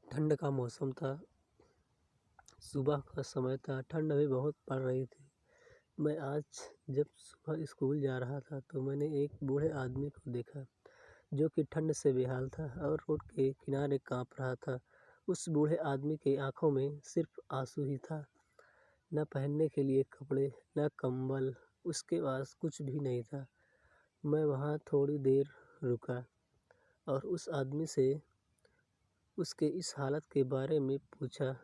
ठंड का मौसम था। सुबह का समय था, ठंड भी बहुत पड़ रही थी। मैं आज जब सुबह स्कूल जा रहा था तो मैंने एक बूढ़े आदमी को देखा जो कि ठंड से बेहाल था और रोड के किनारे काँप रहा था। उस बूढ़े आदमी की आँखों में सिर्फ आँसू ही था। न पहनने के लिए कपड़े, न कंबल, उसके पास कुछ भी नहीं था। मैं वहाँ थोड़ी देर रुका और उस आदमी से उसके इस हालत के बारे में पूछा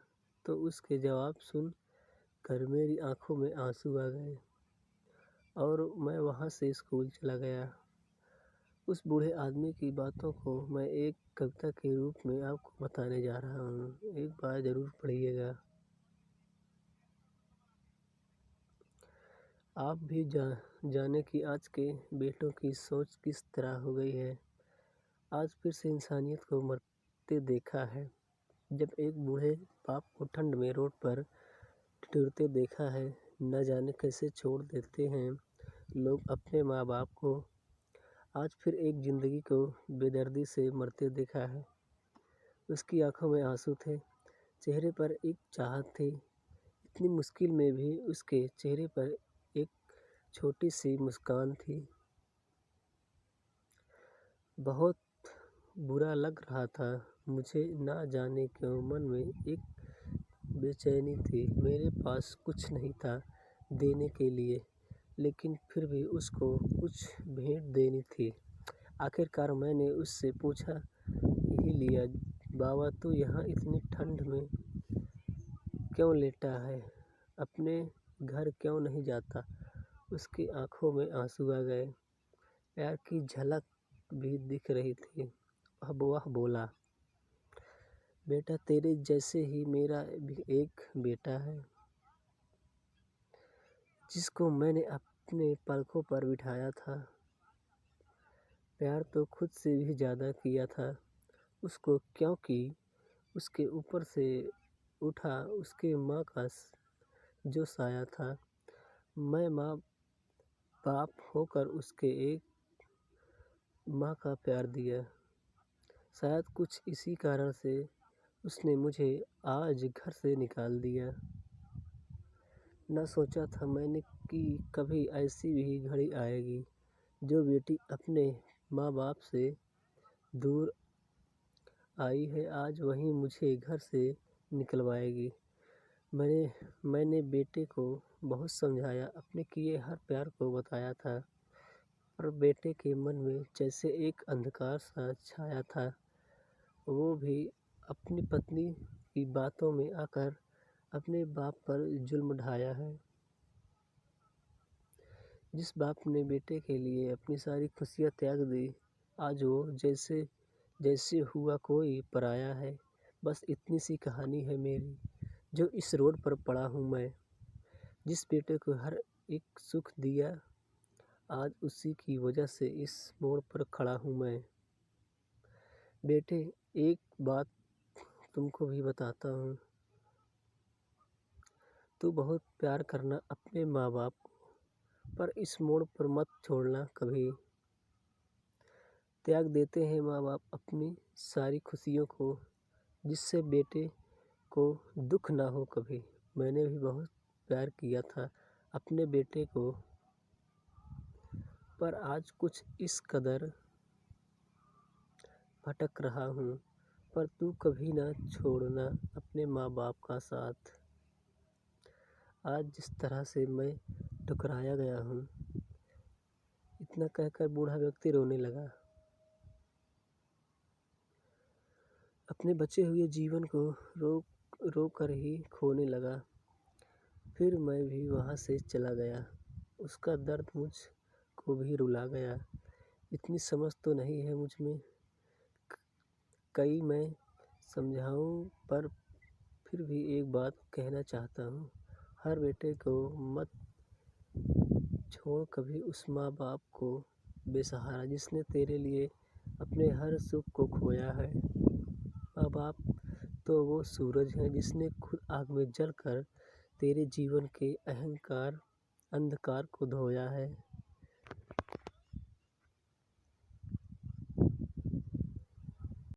तो उसके जवाब सुन कर मेरी आँखों में आँसू आ गए और मैं वहाँ से स्कूल चला गया। उस बूढ़े आदमी की बातों को मैं एक कविता के रूप में आपको बताने जा रहा हूँ। एक बार ज़रूर पढ़िएगा। आप भी जाने कि आज के बेटों की सोच किस तरह हो गई है। आज फिर से इंसानियत को मरते देखा है। जब एक बूढ़े बाप को ठंड में रोड पर ठिठुरते देखा है। न जाने कैसे छोड़ देते हैं लोग अपने माँ बाप को। आज फिर एक ज़िंदगी को बेदर्दी से मरते देखा है। उसकी आंखों में आंसू थे, चेहरे पर एक चाहत थी। इतनी मुश्किल में भी उसके चेहरे पर एक छोटी सी मुस्कान थी। बहुत बुरा लग रहा था मुझे, ना जाने क्यों मन में एक बेचैनी थी। मेरे पास कुछ नहीं था देने के लिए, लेकिन फिर भी उसको कुछ भेंट देनी थी। आखिरकार मैंने उससे पूछा ही लिया, बाबा तू यहाँ इतनी ठंड में क्यों लेटा है, अपने घर क्यों नहीं जाता। उसकी आंखों में आंसू आ गए, प्यार की झलक भी दिख रही थी। अब वह बोला, बेटा तेरे जैसे ही मेरा भी एक बेटा है जिसको मैंने अपने पलकों पर बिठाया था। प्यार तो खुद से भी ज़्यादा किया था उसको, क्योंकि उसके ऊपर से उठा उसके माँ का जो साया था। मैं माँ बाप होकर उसके एक माँ का प्यार दिया। शायद कुछ इसी कारण से उसने मुझे आज घर से निकाल दिया। न सोचा था मैंने कि कभी ऐसी भी घड़ी आएगी जो बेटी अपने माँ बाप से दूर आई है, आज वही मुझे घर से निकलवाएगी। मैंने बेटे को बहुत समझाया, अपने किए हर प्यार को बताया था, पर बेटे के मन में जैसे एक अंधकार सा छाया था। वो भी अपनी पत्नी की बातों में आकर अपने बाप पर जुल्म ढाया है। जिस बाप ने बेटे के लिए अपनी सारी खुशियाँ त्याग दी, आज वो जैसे हुआ कोई पराया है। बस इतनी सी कहानी है मेरी, जो इस रोड पर पड़ा हूँ मैं। जिस बेटे को हर एक सुख दिया, आज उसी की वजह से इस मोड़ पर खड़ा हूँ मैं। बेटे एक बात तुमको भी बताता हूँ, तू बहुत प्यार करना अपने माँ बाप को, पर इस मोड़ पर मत छोड़ना कभी। त्याग देते हैं माँ बाप अपनी सारी खुशियों को, जिससे बेटे को दुख ना हो कभी। मैंने भी बहुत प्यार किया था अपने बेटे को, पर आज कुछ इस कदर भटक रहा हूँ। पर तू कभी ना छोड़ना अपने माँ बाप का साथ। आज जिस तरह से मैं ठुकराया गया हूँ। इतना कहकर बूढ़ा व्यक्ति रोने लगा। अपने बचे हुए जीवन को रो कर ही खोने लगा। फिर मैं भी वहाँ से चला गया। उसका दर्द मुझ को भी रुला गया। इतनी समझ तो नहीं है मुझ में, कई मैं समझाऊँ, पर फिर भी एक बात कहना चाहता हूँ। हर बेटे को मत छोड़ कभी उस माँ बाप को बेसहारा, जिसने तेरे लिए अपने हर सुख को खोया है। माँ बाप तो वो सूरज है जिसने खुद आग में जलकर तेरे जीवन के अंधकार को धोया है।